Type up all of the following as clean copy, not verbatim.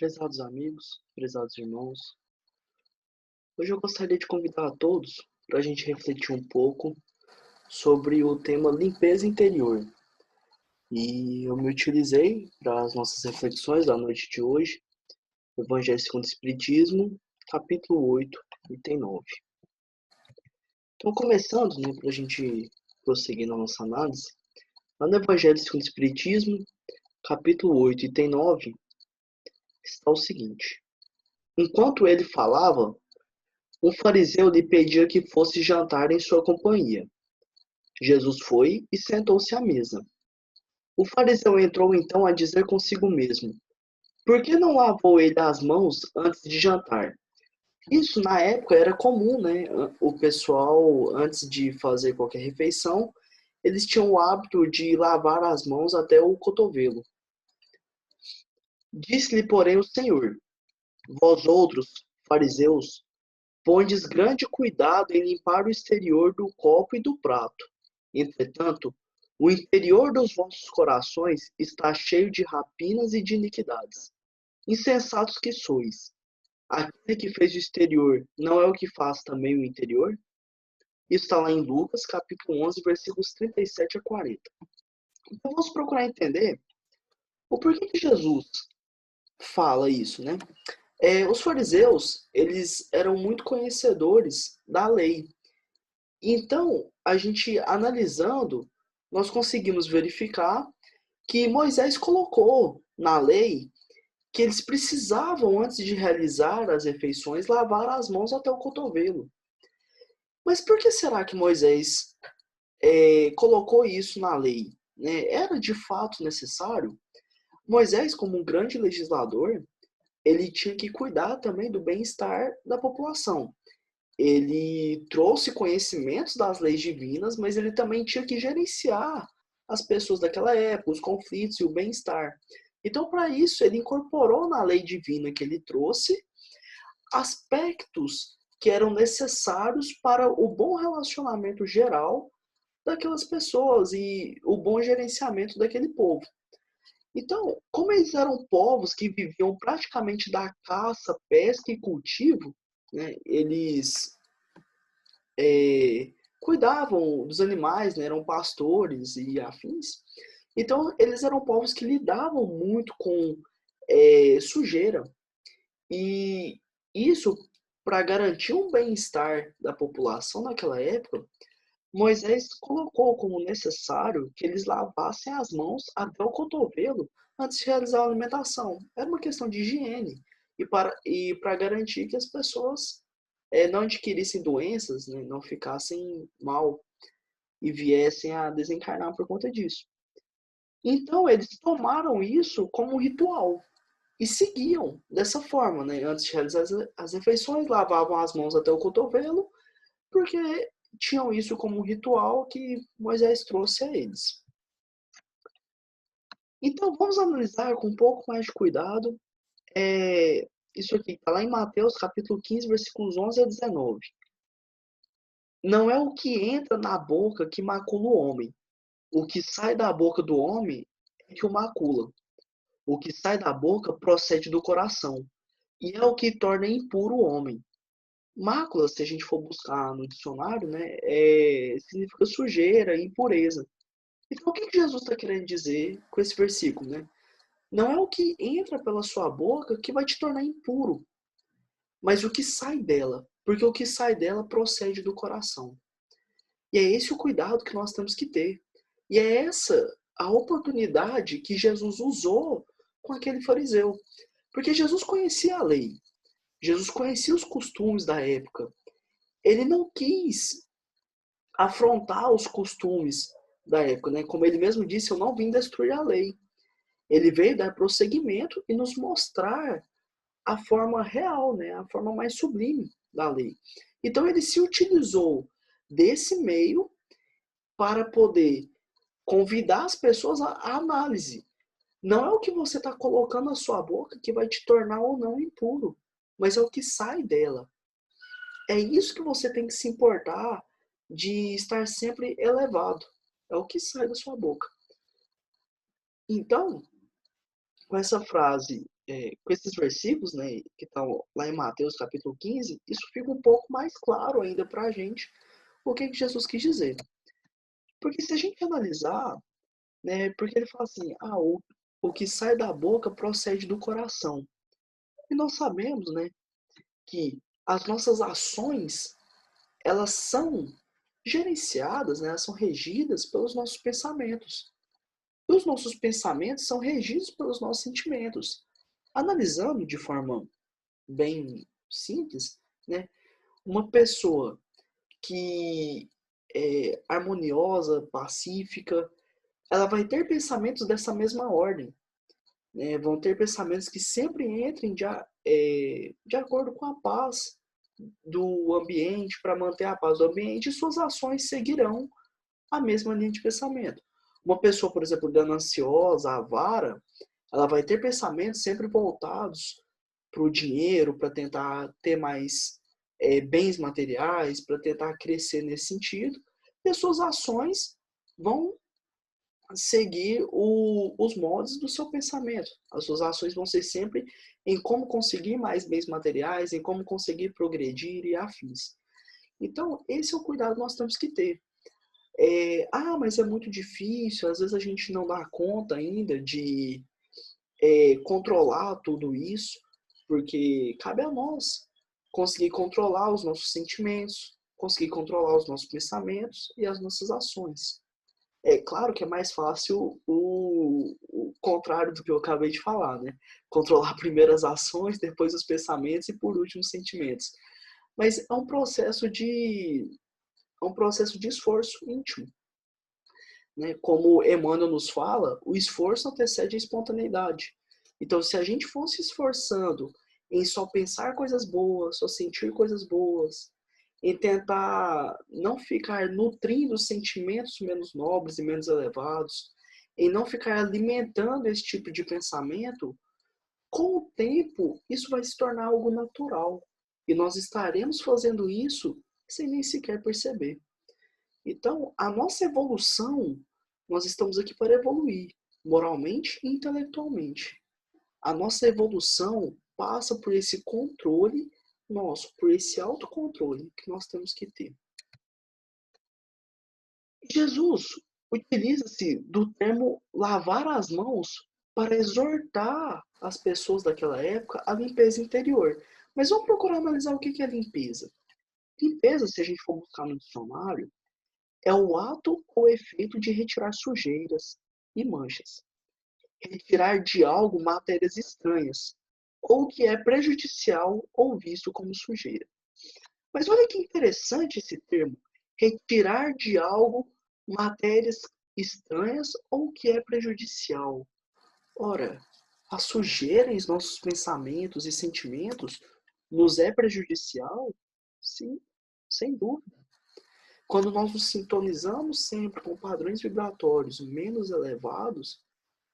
Prezados amigos, prezados irmãos, hoje eu gostaria de convidar a todos para a gente refletir um pouco sobre o tema limpeza interior. E eu me utilizei para as nossas reflexões da noite de hoje, o Evangelho segundo o Espiritismo, capítulo 8, item 9. Então, começando, para a gente prosseguir na nossa análise, lá no Evangelho segundo o Espiritismo, capítulo 8, item 9, está o seguinte: enquanto ele falava, um fariseu lhe pedia que fosse jantar em sua companhia. Jesus foi e sentou-se à mesa. O fariseu entrou então a dizer consigo mesmo: por que não lavou ele as mãos antes de jantar? Isso na época era comum, né? O pessoal, antes de fazer qualquer refeição, eles tinham o hábito de lavar as mãos até o cotovelo. Disse-lhe, porém, o Senhor: vós outros, fariseus, pondes grande cuidado em limpar o exterior do copo e do prato. Entretanto, o interior dos vossos corações está cheio de rapinas e de iniquidades. Insensatos que sois! Aquele que fez o exterior não é o que faz também o interior? Isso está lá em Lucas, capítulo 11, versículos 37 a 40. Então vamos procurar entender o porquê que Jesus fala isso, né? Os fariseus, eles eram muito conhecedores da lei. Então, a gente analisando, nós conseguimos verificar que Moisés colocou na lei que eles precisavam, antes de realizar as refeições, lavar as mãos até o cotovelo. Mas por que será que Moisés colocou isso na lei? Né? Era de fato necessário? Moisés, como um grande legislador, ele tinha que cuidar também do bem-estar da população. Ele trouxe conhecimentos das leis divinas, mas ele também tinha que gerenciar as pessoas daquela época, os conflitos e o bem-estar. Então, para isso, ele incorporou na lei divina que ele trouxe aspectos que eram necessários para o bom relacionamento geral daquelas pessoas e o bom gerenciamento daquele povo. Então, como eles eram povos que viviam praticamente da caça, pesca e cultivo, né, eles cuidavam dos animais, né, eram pastores e afins. Então, eles eram povos que lidavam muito com sujeira. E isso, para garantir um bem-estar da população naquela época, Moisés colocou como necessário que eles lavassem as mãos até o cotovelo antes de realizar a alimentação. Era uma questão de higiene e para garantir que as pessoas não adquirissem doenças, né, não ficassem mal e viessem a desencarnar por conta disso. Então, eles tomaram isso como um ritual e seguiam dessa forma, né? Antes de realizar as refeições, lavavam as mãos até o cotovelo, porque tinham isso como um ritual que Moisés trouxe a eles. Então, vamos analisar com um pouco mais de cuidado isso aqui, está lá em Mateus, capítulo 15, versículos 11 a 19. Não é o que entra na boca que macula o homem. O que sai da boca do homem é que o macula. O que sai da boca procede do coração, e é o que torna impuro o homem. Mácula, se a gente for buscar no dicionário, né, significa sujeira e impureza. Então, o que Jesus está querendo dizer com esse versículo? Né? Não é o que entra pela sua boca que vai te tornar impuro, mas o que sai dela, porque o que sai dela procede do coração. E é esse o cuidado que nós temos que ter. E é essa a oportunidade que Jesus usou com aquele fariseu. Porque Jesus conhecia a lei, Jesus conhecia os costumes da época. Ele não quis afrontar os costumes da época, né? Como ele mesmo disse, eu não vim destruir a lei. Ele veio dar prosseguimento e nos mostrar a forma real, né? A forma mais sublime da lei. Então ele se utilizou desse meio para poder convidar as pessoas à análise. Não é o que você está colocando na sua boca que vai te tornar ou não impuro, mas é o que sai dela. É isso que você tem que se importar de estar sempre elevado. É o que sai da sua boca. Então, com essa frase com esses versículos, né, que estão lá em Mateus capítulo 15, isso fica um pouco mais claro ainda para a gente o que Jesus quis dizer. Porque se a gente analisar, né, porque ele fala assim, o que sai da boca procede do coração. E nós sabemos, né, que as nossas ações, elas são gerenciadas, né, elas são regidas pelos nossos pensamentos. E os nossos pensamentos são regidos pelos nossos sentimentos. Analisando de forma bem simples, né, uma pessoa que é harmoniosa, pacífica, ela vai ter pensamentos dessa mesma ordem. Né? Vão ter pensamentos que sempre entrem de acordo com a paz do ambiente, para manter a paz do ambiente, e suas ações seguirão a mesma linha de pensamento. Uma pessoa, por exemplo, gananciosa, avara, ela vai ter pensamentos sempre voltados para o dinheiro, para tentar ter mais bens materiais, para tentar crescer nesse sentido, e as suas ações vão seguir os moldes do seu pensamento. As suas ações vão ser sempre em como conseguir mais bens materiais, em como conseguir progredir e afins. Então, esse é o cuidado que nós temos que ter. Mas é muito difícil, às vezes a gente não dá conta ainda de controlar tudo isso, porque cabe a nós conseguir controlar os nossos sentimentos, conseguir controlar os nossos pensamentos e as nossas ações. É claro que é mais fácil o contrário do que eu acabei de falar, né? Controlar primeiro as ações, depois os pensamentos e por último os sentimentos. Mas é um processo de esforço íntimo. Né? Como Emmanuel nos fala, o esforço antecede a espontaneidade. Então, se a gente fosse esforçando em só pensar coisas boas, só sentir coisas boas, em tentar não ficar nutrindo sentimentos menos nobres e menos elevados, em não ficar alimentando esse tipo de pensamento, com o tempo isso vai se tornar algo natural. E nós estaremos fazendo isso sem nem sequer perceber. Então, a nossa evolução, nós estamos aqui para evoluir, moralmente e intelectualmente. A nossa evolução passa por esse controle nosso, por esse autocontrole que nós temos que ter. Jesus utiliza-se do termo lavar as mãos para exortar as pessoas daquela época à limpeza interior. Mas vamos procurar analisar o que é limpeza. Limpeza, se a gente for buscar no dicionário, é o ato ou efeito de retirar sujeiras e manchas. Retirar de algo matérias estranhas, ou que é prejudicial ou visto como sujeira. Mas olha que interessante esse termo, retirar de algo matérias estranhas ou que é prejudicial. Ora, a sujeira em nossos pensamentos e sentimentos nos é prejudicial? Sim, sem dúvida. Quando nós nos sintonizamos sempre com padrões vibratórios menos elevados,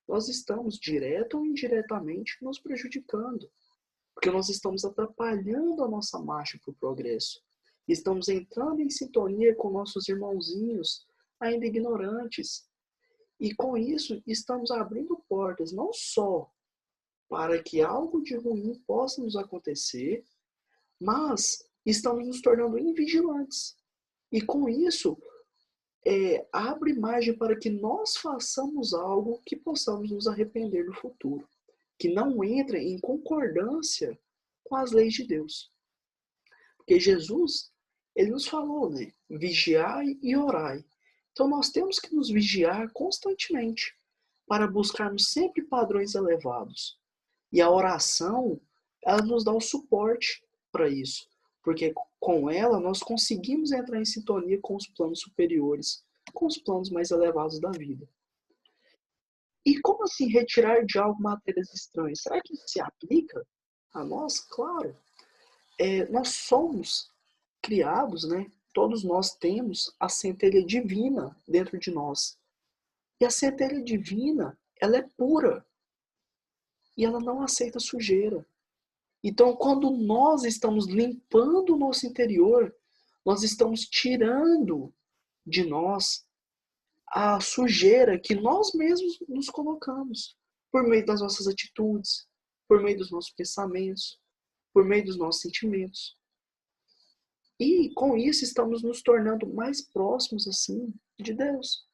nós estamos, direto ou indiretamente, nos prejudicando. Porque nós estamos atrapalhando a nossa marcha para o progresso. Estamos entrando em sintonia com nossos irmãozinhos, ainda ignorantes. E com isso, estamos abrindo portas não só para que algo de ruim possa nos acontecer, mas estamos nos tornando invigilantes. E com isso, abre margem para que nós façamos algo que possamos nos arrepender no futuro, que não entre em concordância com as leis de Deus. Porque Jesus, ele nos falou, né? Vigiai e orai. Então nós temos que nos vigiar constantemente para buscarmos sempre padrões elevados. E a oração, ela nos dá o suporte para isso, porque com ela nós conseguimos entrar em sintonia com os planos superiores, com os planos mais elevados da vida. E como assim retirar de algo matérias estranhas? Será que isso se aplica a nós? Claro. Nós somos criados, né? Todos nós temos a centelha divina dentro de nós. E a centelha divina, ela é pura. E ela não aceita sujeira. Então, quando nós estamos limpando o nosso interior, nós estamos tirando de nós a sujeira que nós mesmos nos colocamos por meio das nossas atitudes, por meio dos nossos pensamentos, por meio dos nossos sentimentos. E com isso estamos nos tornando mais próximos assim de Deus,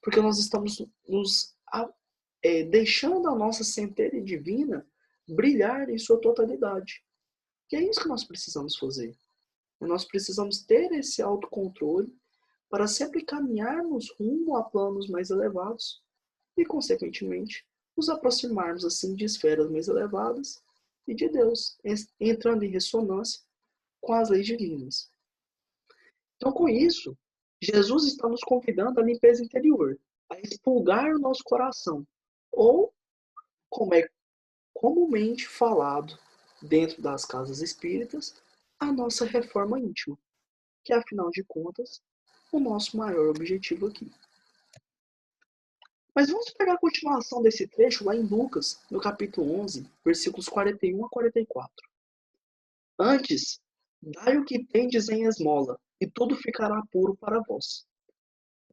porque nós estamos deixando a nossa centelha divina brilhar em sua totalidade. E é isso que nós precisamos fazer. Nós precisamos ter esse autocontrole para sempre caminharmos rumo a planos mais elevados e, consequentemente, nos aproximarmos assim de esferas mais elevadas e de Deus, entrando em ressonância com as leis divinas. Então, com isso, Jesus está nos convidando à limpeza interior, a expurgar o nosso coração, ou, como é comumente falado dentro das casas espíritas, a nossa reforma íntima, que é, afinal de contas, o nosso maior objetivo aqui. Mas vamos pegar a continuação desse trecho lá em Lucas, no capítulo 11, versículos 41 a 44. Antes, dai o que tendes em esmola, e tudo ficará puro para vós.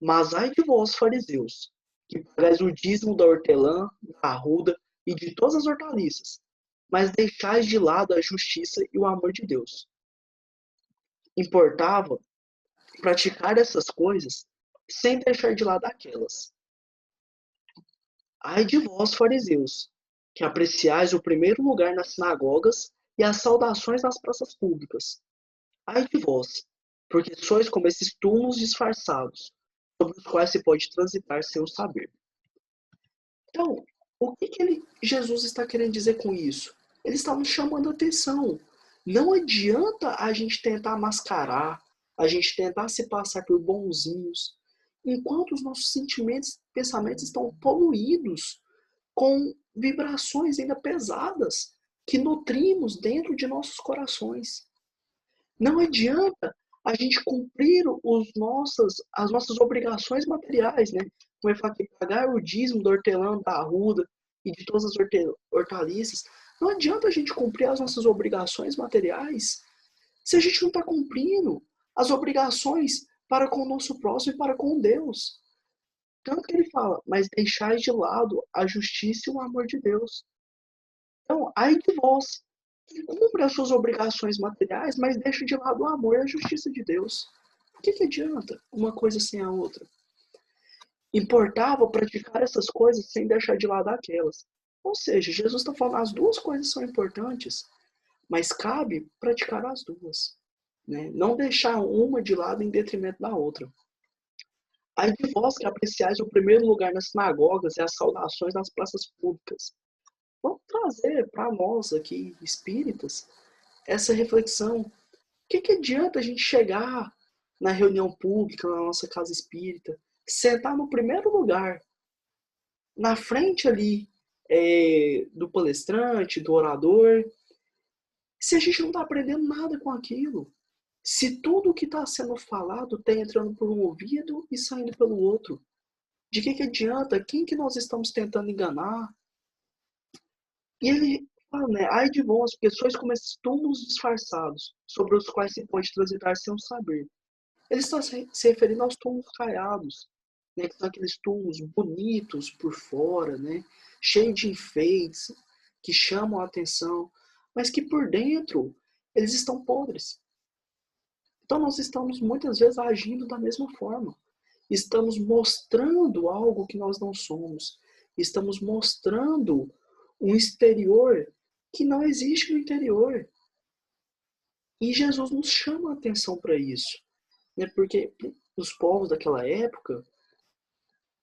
Mas ai de vós, fariseus, que pagais o dízimo da hortelã, da arruda e de todas as hortaliças, mas deixais de lado a justiça e o amor de Deus. Importava praticar essas coisas sem deixar de lado aquelas. Ai de vós, fariseus, que apreciais o primeiro lugar nas sinagogas e as saudações nas praças públicas. Ai de vós, porque sois como esses túmulos disfarçados, sobre os quais se pode transitar sem o saber. Então, o que Jesus está querendo dizer com isso? Ele está nos chamando a atenção. Não adianta a gente tentar mascarar, a gente tentar se passar por bonzinhos, enquanto os nossos sentimentos, pensamentos estão poluídos com vibrações ainda pesadas que nutrimos dentro de nossos corações. Não adianta a gente cumprir as nossas obrigações materiais, né? Como ele fala aqui, pagar o dízimo do hortelã, da arruda e de todas as hortaliças. Não adianta a gente cumprir as nossas obrigações materiais se a gente não está cumprindo as obrigações para com o nosso próximo e para com Deus. Tanto que ele fala, mas deixai de lado a justiça e o amor de Deus. Então, ai de vós, que cumpre as suas obrigações materiais, mas deixa de lado o amor e a justiça de Deus. O que adianta uma coisa sem a outra? Importava praticar essas coisas sem deixar de lado aquelas. Ou seja, Jesus está falando as duas coisas são importantes, mas cabe praticar as duas. Né? Não deixar uma de lado em detrimento da outra. Ai de vós que apreciais o primeiro lugar nas sinagogas e as saudações nas praças públicas. Vamos trazer para nós aqui, espíritas, essa reflexão. O que adianta a gente chegar na reunião pública, na nossa casa espírita, sentar no primeiro lugar, na frente ali do palestrante, do orador, se a gente não está aprendendo nada com aquilo? Se tudo o que está sendo falado está entrando por um ouvido e saindo pelo outro, de que adianta? Quem que nós estamos tentando enganar? E ele fala, né? Ai de vós, porque sois como esses túmulos disfarçados, sobre os quais se pode transitar sem o saber. Ele está se referindo aos túmulos caiados, né? Que são aqueles túmulos bonitos por fora, né? Cheios de enfeites, que chamam a atenção, mas que por dentro eles estão podres. Então nós estamos muitas vezes agindo da mesma forma. Estamos mostrando algo que nós não somos. Estamos mostrando um exterior que não existe no interior. E Jesus nos chama a atenção para isso. Né? Porque os povos daquela época,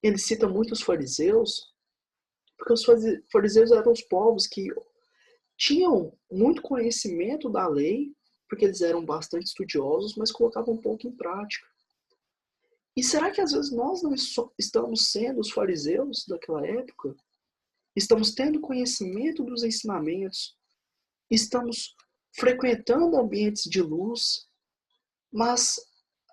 ele cita muito os fariseus, porque os fariseus eram os povos que tinham muito conhecimento da lei, porque eles eram bastante estudiosos, mas colocavam um pouco em prática. E será que às vezes nós não estamos sendo os fariseus daquela época? Estamos tendo conhecimento dos ensinamentos, estamos frequentando ambientes de luz, mas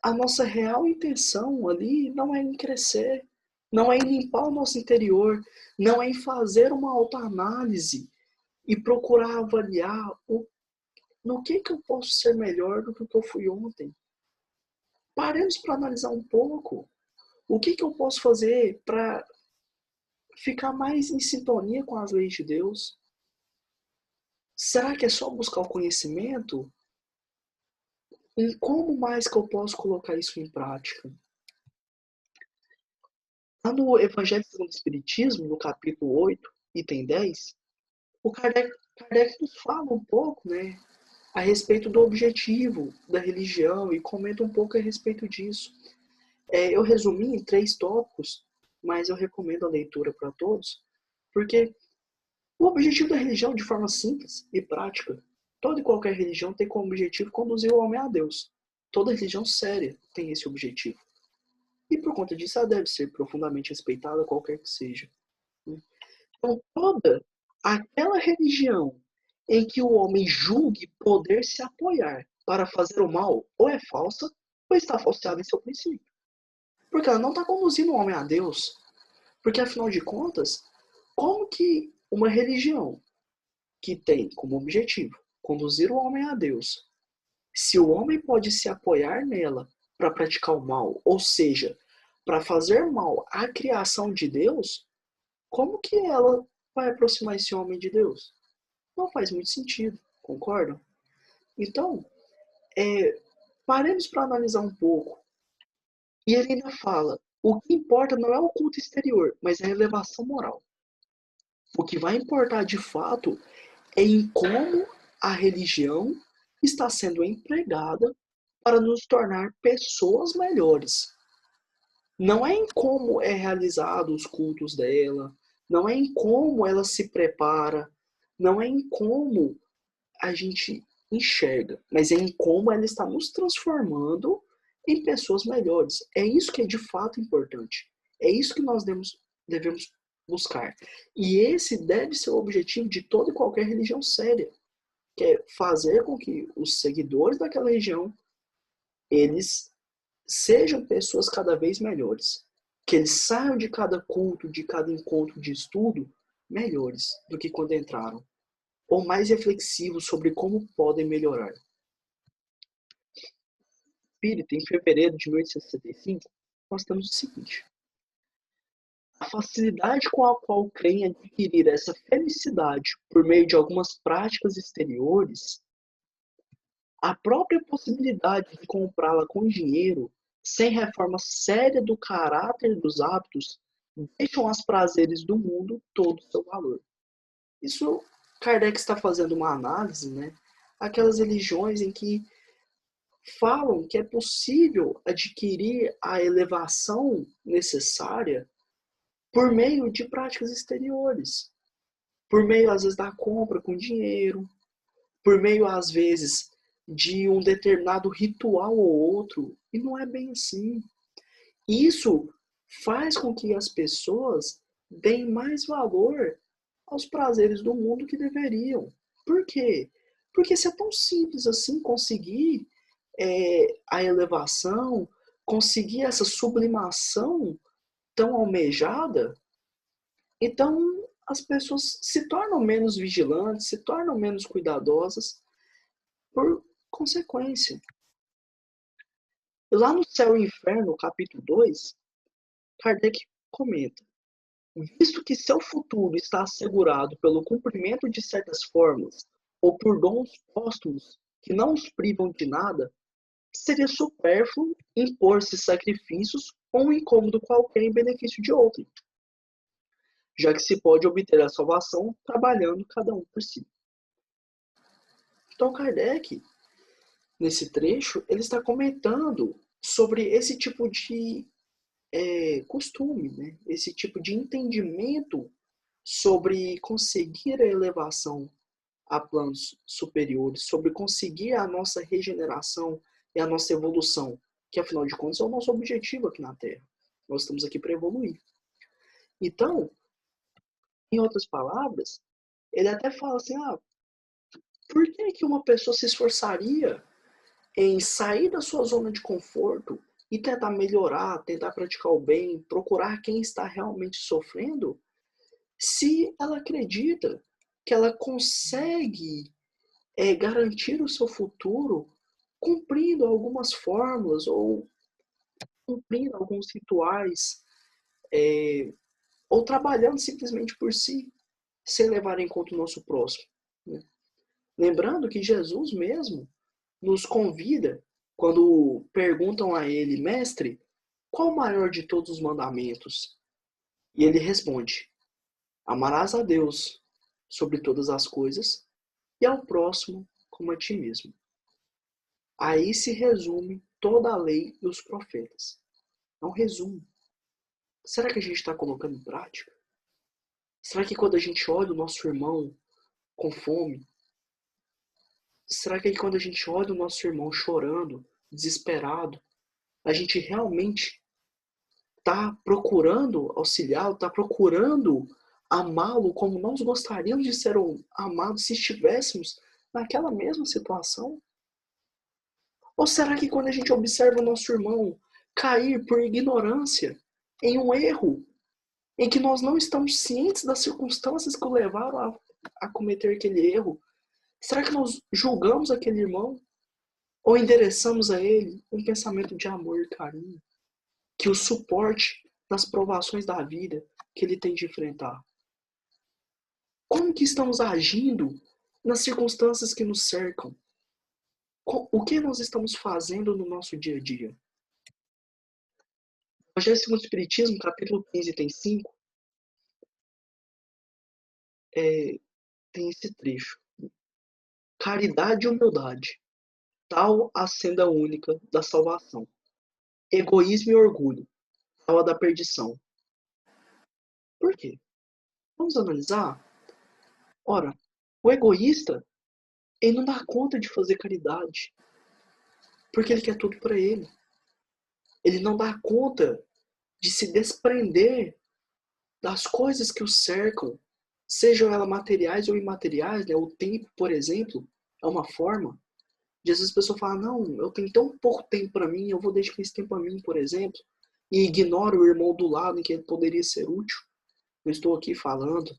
a nossa real intenção ali não é em crescer, não é em limpar o nosso interior, não é em fazer uma autoanálise e procurar avaliar no que eu posso ser melhor do que eu fui ontem. Paremos para analisar um pouco. O que eu posso fazer para ficar mais em sintonia com as leis de Deus? Será que é só buscar o conhecimento? E como mais que eu posso colocar isso em prática? Lá no Evangelho segundo o Espiritismo, no capítulo 8, item 10, o Kardec nos fala um pouco, né, a respeito do objetivo da religião e comenta um pouco a respeito disso. Eu resumi em 3 tópicos, mas eu recomendo a leitura para todos, porque o objetivo da religião, de forma simples e prática, toda e qualquer religião tem como objetivo conduzir o homem a Deus. Toda religião séria tem esse objetivo. E por conta disso, ela deve ser profundamente respeitada, qualquer que seja. Então, toda aquela religião em que o homem julgue poder se apoiar para fazer o mal, ou é falsa, ou está falseada em seu princípio. Porque ela não está conduzindo o homem a Deus. Porque, afinal de contas, como que uma religião que tem como objetivo conduzir o homem a Deus, se o homem pode se apoiar nela para praticar o mal, ou seja, para fazer mal à criação de Deus, como que ela vai aproximar esse homem de Deus? Não faz muito sentido, concordam? Então, paremos para analisar um pouco. E ele ainda fala, o que importa não é o culto exterior, mas é a elevação moral. O que vai importar de fato é em como a religião está sendo empregada para nos tornar pessoas melhores. Não é em como é realizado os cultos dela, não é em como ela se prepara, não é em como a gente enxerga, mas é em como ela está nos transformando em pessoas melhores. É isso que é de fato importante. É isso que nós devemos buscar. E esse deve ser o objetivo de toda e qualquer religião séria, que é fazer com que os seguidores daquela religião, eles sejam pessoas cada vez melhores. Que eles saiam de cada culto, de cada encontro de estudo, melhores do que quando entraram. Ou mais reflexivos sobre como podem melhorar. Espírita, em fevereiro de 1865, nós temos o seguinte: a facilidade com a qual creem adquirir essa felicidade por meio de algumas práticas exteriores, a própria possibilidade de comprá-la com dinheiro, sem reforma séria do caráter e dos hábitos, deixam aos prazeres do mundo todo o seu valor. Isso, Kardec está fazendo uma análise, né? Aquelas religiões em que falam que é possível adquirir a elevação necessária por meio de práticas exteriores, por meio, às vezes, da compra com dinheiro, por meio, às vezes, de um determinado ritual ou outro, e não é bem assim. Isso faz com que as pessoas deem mais valor aos prazeres do mundo que deveriam. Por quê? Porque se é tão simples assim conseguir a elevação, conseguir essa sublimação tão almejada, então as pessoas se tornam menos vigilantes, se tornam menos cuidadosas por consequência. Lá no Céu e Inferno, capítulo 2, Kardec comenta: visto que seu futuro está assegurado pelo cumprimento de certas formas ou por dons póstumos que não os privam de nada, seria supérfluo impor-se sacrifícios ou um incômodo qualquer em benefício de outro, já que se pode obter a salvação trabalhando cada um por si. Então, Kardec, nesse trecho, ele está comentando sobre esse tipo de costume, né? Esse tipo de entendimento sobre conseguir a elevação a planos superiores, sobre conseguir a nossa regeneração e a nossa evolução, que afinal de contas é o nosso objetivo aqui na Terra. Nós estamos aqui para evoluir. Então, em outras palavras, ele até fala assim, por que uma pessoa se esforçaria em sair da sua zona de conforto e tentar melhorar, tentar praticar o bem, procurar quem está realmente sofrendo, se ela acredita que ela consegue garantir o seu futuro cumprindo algumas fórmulas ou cumprindo alguns rituais, ou trabalhando simplesmente por si, sem levar em conta o nosso próximo, né? Lembrando que Jesus mesmo nos convida quando perguntam a ele, mestre, qual o maior de todos os mandamentos? E ele responde, amarás a Deus sobre todas as coisas e ao próximo como a ti mesmo. Aí se resume toda a lei e os profetas. É um resumo. Será que a gente está colocando em prática? Será que quando a gente olha o nosso irmão com fome, será que quando a gente olha o nosso irmão chorando, desesperado, a gente realmente está procurando auxiliá-lo, está procurando amá-lo como nós gostaríamos de ser amados se estivéssemos naquela mesma situação? Ou será que quando a gente observa o nosso irmão cair por ignorância em um erro, em que nós não estamos cientes das circunstâncias que o levaram a cometer aquele erro, será que nós julgamos aquele irmão? Ou endereçamos a ele um pensamento de amor e carinho, que o suporte nas provações da vida que ele tem de enfrentar? Como que estamos agindo nas circunstâncias que nos cercam? O que nós estamos fazendo no nosso dia a dia? O Evangelho segundo o Espiritismo, capítulo 15, tem 5, tem esse trecho. Caridade e humildade, tal a senda única da salvação. Egoísmo e orgulho, tal a da perdição. Por quê? Vamos analisar? Ora, o egoísta, ele não dá conta de fazer caridade, porque ele quer tudo para ele. Ele não dá conta de se desprender das coisas que o cercam, sejam elas materiais ou imateriais, né? O tempo, por exemplo, é uma forma de às vezes a pessoa fala, não, eu tenho tão pouco tempo para mim, eu vou dedicar esse tempo a mim, por exemplo, e ignora o irmão do lado em que ele poderia ser útil. Eu estou aqui falando,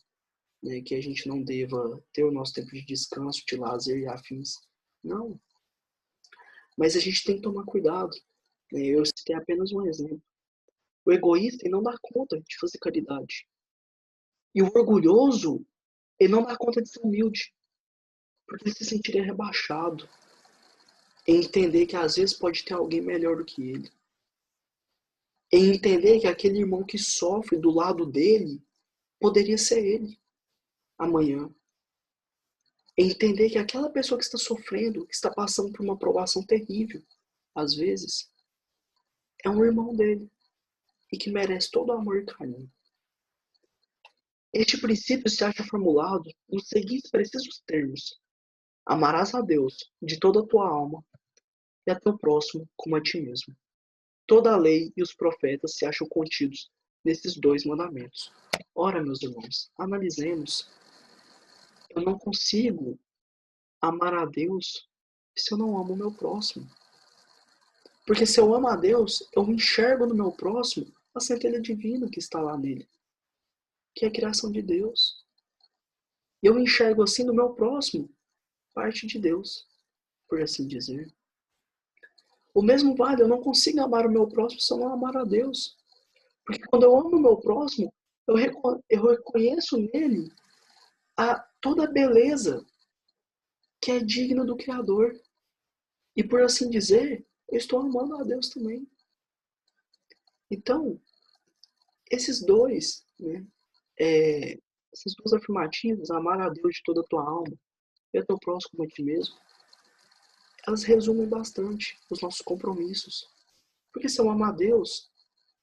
né, que a gente não deva ter o nosso tempo de descanso, de lazer e afins. Não. Mas a gente tem que tomar cuidado. Né? Eu citei apenas um exemplo. O egoísta ele não dá conta de fazer caridade. E o orgulhoso, ele não dá conta de ser humilde. Porque ele se sentiria rebaixado. Em entender que às vezes pode ter alguém melhor do que ele. Em entender que aquele irmão que sofre do lado dele poderia ser ele amanhã. Em entender que aquela pessoa que está sofrendo, que está passando por uma provação terrível, às vezes, é um irmão dele e que merece todo o amor e carinho. Este princípio se acha formulado nos seguintes precisos termos: amarás a Deus de toda a tua alma e a teu próximo como a ti mesmo. Toda a lei e os profetas se acham contidos nesses dois mandamentos. Ora, meus irmãos, analisemos. Eu não consigo amar a Deus se eu não amo o meu próximo. Porque se eu amo a Deus, eu enxergo no meu próximo a centelha divina que está lá nele, que é a criação de Deus. E eu enxergo assim no meu próximo parte de Deus, por assim dizer. O mesmo vale, eu não consigo amar o meu próximo se eu não amar a Deus. Porque quando eu amo o meu próximo, eu reconheço nele toda a beleza que é digna do Criador. E por assim dizer, eu estou amando a Deus também. Então, esses dois, né, essas duas afirmativas, amar a Deus de toda a tua alma e a teu próximo como a ti mesmo, elas resumem bastante os nossos compromissos. Porque se eu amar a Deus,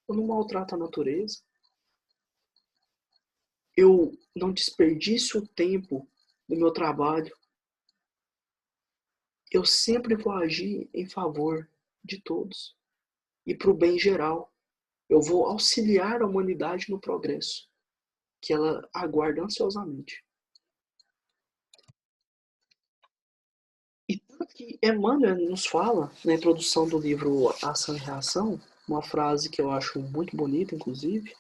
eu não maltrato a natureza, eu não desperdiço o tempo do meu trabalho, eu sempre vou agir em favor de todos e para o bem geral. Eu vou auxiliar a humanidade no progresso que ela aguarda ansiosamente. E tanto que Emmanuel nos fala, na introdução do livro Ação e Reação, uma frase que eu acho muito bonita, inclusive,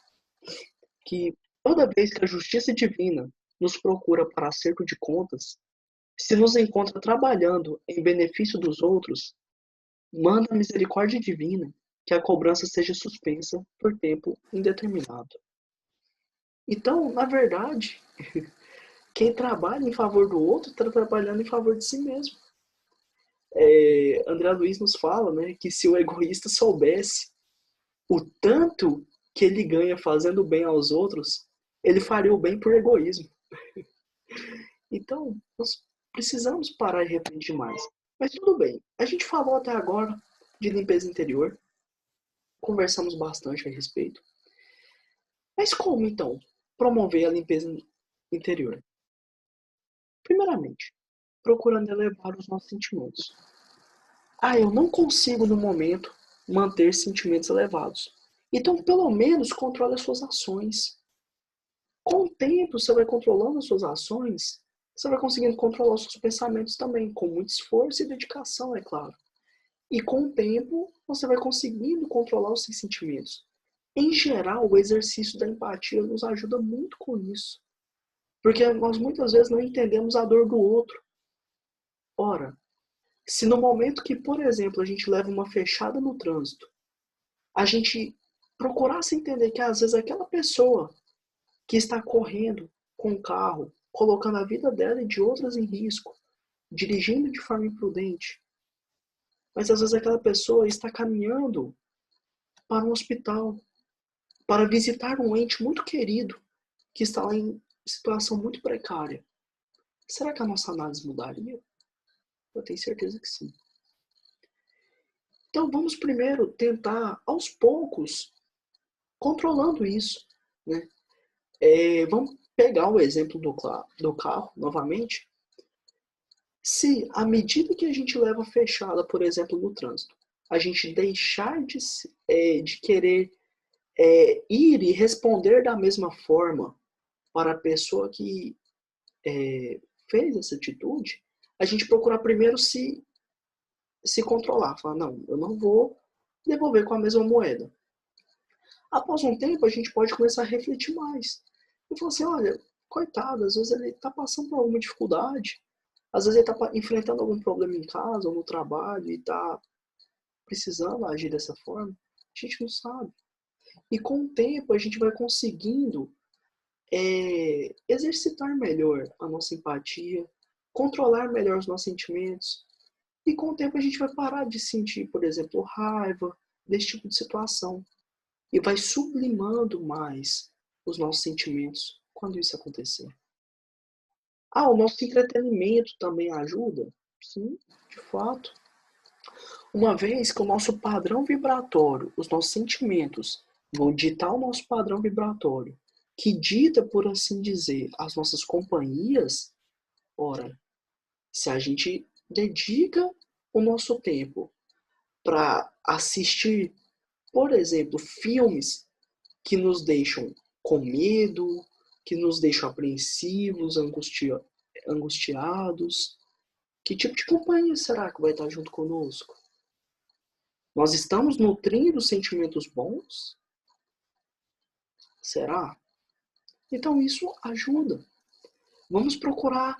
que toda vez que a justiça divina nos procura para acerto de contas, se nos encontra trabalhando em benefício dos outros, manda a misericórdia divina que a cobrança seja suspensa por tempo indeterminado. Então, na verdade, Quem trabalha em favor do outro está trabalhando em favor de si mesmo. André Luiz nos fala, né, que se o egoísta soubesse o tanto que ele ganha fazendo bem aos outros, ele faria o bem por egoísmo. Então, nós precisamos parar e refletir mais. Mas tudo bem, a gente falou até agora de limpeza interior, conversamos bastante a respeito. Mas como, então, promover a limpeza interior? Primeiramente, procurando elevar os nossos sentimentos. Eu não consigo no momento manter sentimentos elevados. Então, pelo menos, controle as suas ações. Com o tempo, você vai controlando as suas ações, você vai conseguindo controlar os seus pensamentos também, com muito esforço e dedicação, é claro. E com o tempo, você vai conseguindo controlar os seus sentimentos. Em geral, o exercício da empatia nos ajuda muito com isso. Porque nós muitas vezes não entendemos a dor do outro. Ora, se no momento que, por exemplo, a gente leva uma fechada no trânsito, a gente procurasse entender que às vezes aquela pessoa que está correndo com o carro, colocando a vida dela e de outras em risco, dirigindo de forma imprudente, mas às vezes aquela pessoa está caminhando para um hospital, para visitar um ente muito querido que está lá em situação muito precária. Será que a nossa análise mudaria? Eu tenho certeza que sim. Então vamos primeiro tentar, aos poucos, controlando isso, né? Vamos pegar o exemplo do carro novamente. Se, à medida que a gente leva fechada, por exemplo, no trânsito, a gente deixar de querer ir e responder da mesma forma para a pessoa que fez essa atitude, a gente procurar primeiro se controlar. Falar, não, eu não vou devolver com a mesma moeda. Após um tempo, a gente pode começar a refletir mais. E falar assim, olha, coitado, às vezes ele está passando por alguma dificuldade, às vezes ele está enfrentando algum problema em casa ou no trabalho e está precisando agir dessa forma. A gente não sabe. E com o tempo, a gente vai conseguindo exercitar melhor a nossa empatia, controlar melhor os nossos sentimentos. E com o tempo, a gente vai parar de sentir, por exemplo, raiva desse tipo de situação. E vai sublimando mais os nossos sentimentos quando isso acontecer. O nosso entretenimento também ajuda? Sim, de fato. Uma vez que o nosso padrão vibratório, os nossos sentimentos, vão ditar o nosso padrão vibratório, que dita, por assim dizer, as nossas companhias, ora, se a gente dedica o nosso tempo para assistir, por exemplo, filmes que nos deixam com medo, que nos deixam apreensivos, angustiados. Que tipo de companhia será que vai estar junto conosco? Nós estamos nutrindo sentimentos bons? Será? Então isso ajuda. Vamos procurar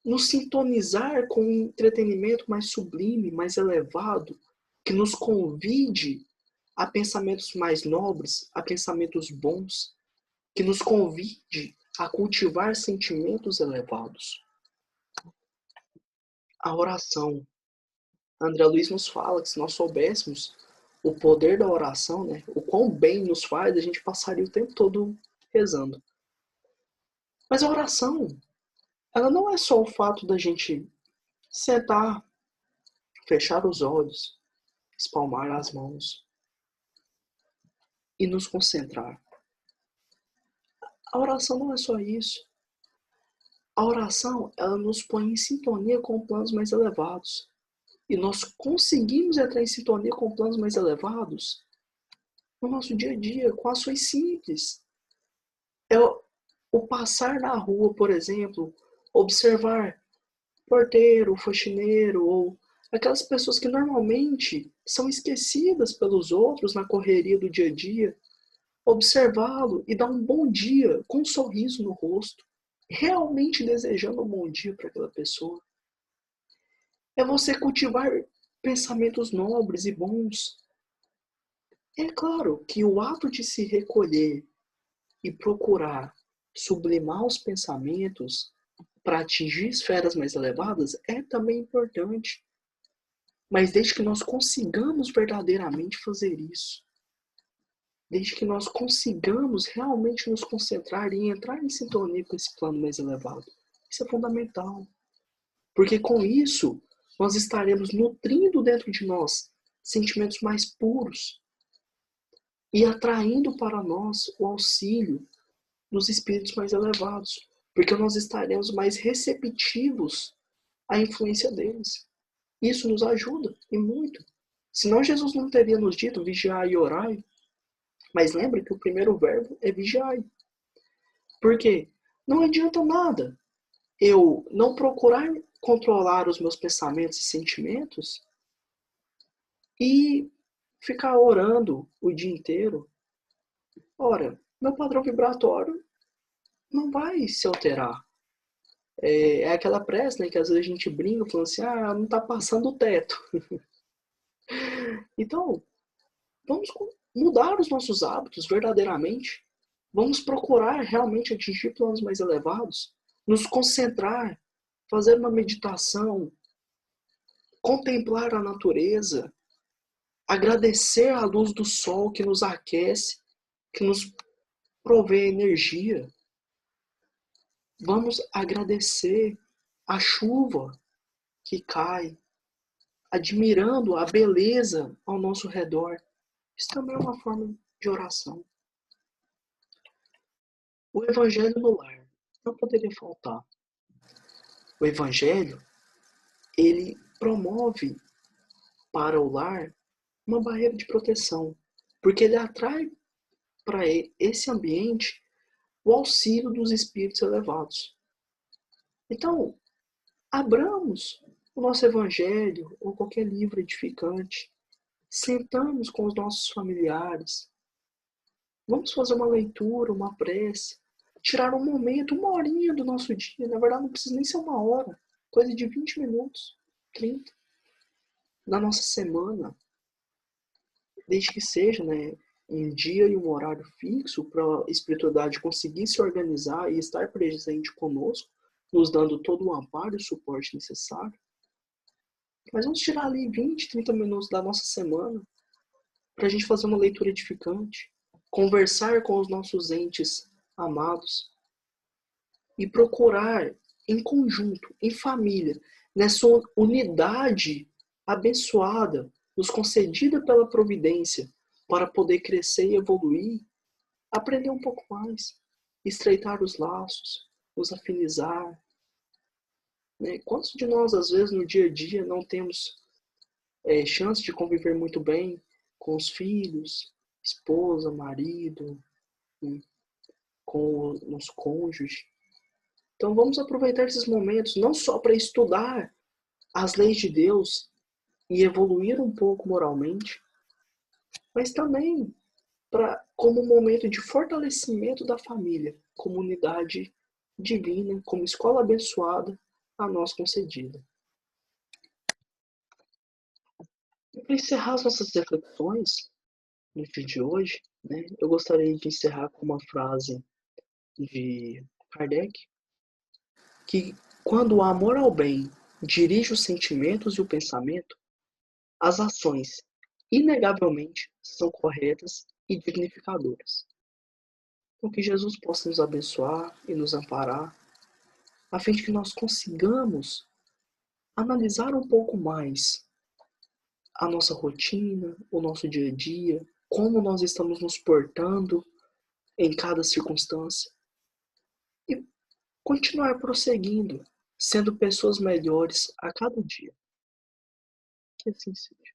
nos sintonizar com um entretenimento mais sublime, mais elevado, que nos convide a pensamentos mais nobres, a pensamentos bons, que nos convide a cultivar sentimentos elevados. A oração. André Luiz nos fala que se nós soubéssemos o poder da oração, né, o quão bem nos faz, a gente passaria o tempo todo rezando. Mas a oração, ela não é só o fato da gente sentar, fechar os olhos, espalmar as mãos e nos concentrar. A oração não é só isso. A oração, ela nos põe em sintonia com planos mais elevados. E nós conseguimos entrar em sintonia com planos mais elevados no nosso dia a dia, com ações simples. O passar na rua, por exemplo, observar porteiro, faxineiro ou aquelas pessoas que normalmente são esquecidas pelos outros na correria do dia a dia, observá-lo e dar um bom dia com um sorriso no rosto, realmente desejando um bom dia para aquela pessoa. É você cultivar pensamentos nobres e bons. É claro que o ato de se recolher e procurar sublimar os pensamentos para atingir esferas mais elevadas é também importante. Mas desde que nós consigamos verdadeiramente fazer isso, desde que nós consigamos realmente nos concentrar e entrar em sintonia com esse plano mais elevado. Isso é fundamental. Porque com isso, nós estaremos nutrindo dentro de nós sentimentos mais puros e atraindo para nós o auxílio dos espíritos mais elevados. Porque nós estaremos mais receptivos à influência deles. Isso nos ajuda, e muito. Senão Jesus não teria nos dito vigiai e orai. Mas lembre que o primeiro verbo é vigiai. Por quê? Não adianta nada eu não procurar controlar os meus pensamentos e sentimentos e ficar orando o dia inteiro. Ora, meu padrão vibratório não vai se alterar. É aquela prece, né, que às vezes a gente brinca falando assim, não está passando o teto. Então, vamos mudar os nossos hábitos verdadeiramente. Vamos procurar realmente atingir planos mais elevados. Nos concentrar, fazer uma meditação, contemplar a natureza, agradecer a luz do sol que nos aquece, que nos provê energia. Vamos agradecer a chuva que cai, admirando a beleza ao nosso redor. Isso também é uma forma de oração. O Evangelho no lar não poderia faltar. O Evangelho, ele promove para o lar uma barreira de proteção, porque ele atrai para esse ambiente o auxílio dos espíritos elevados. Então, abramos o nosso Evangelho ou qualquer livro edificante, sentamos com os nossos familiares, vamos fazer uma leitura, uma prece, tirar um momento, uma horinha do nosso dia. Na verdade, não precisa nem ser uma hora, coisa de 20 minutos, 30, na nossa semana, desde que seja, né, um dia e um horário fixo para a espiritualidade conseguir se organizar e estar presente conosco, nos dando todo o amparo e o suporte necessário. Mas vamos tirar ali 20, 30 minutos da nossa semana para a gente fazer uma leitura edificante, conversar com os nossos entes amados e procurar em conjunto, em família, nessa unidade abençoada, nos concedida pela providência, para poder crescer e evoluir, aprender um pouco mais, estreitar os laços, nos afinizar. Né? Quantos de nós, às vezes, no dia a dia, não temos chance de conviver muito bem com os filhos, esposa, marido, né? Com o nosso cônjuge? Então vamos aproveitar esses momentos não só para estudar as leis de Deus e evoluir um pouco moralmente, mas também como um momento de fortalecimento da família, comunidade divina, como escola abençoada a nós concedida. Para encerrar as nossas reflexões no dia de hoje, né, eu gostaria de encerrar com uma frase de Kardec, que quando o amor ao bem dirige os sentimentos e o pensamento, as ações, inegavelmente, são corretas e dignificadoras. Então, que Jesus possa nos abençoar e nos amparar, a fim de que nós consigamos analisar um pouco mais a nossa rotina, o nosso dia a dia, como nós estamos nos portando em cada circunstância e continuar prosseguindo, sendo pessoas melhores a cada dia. Que assim seja.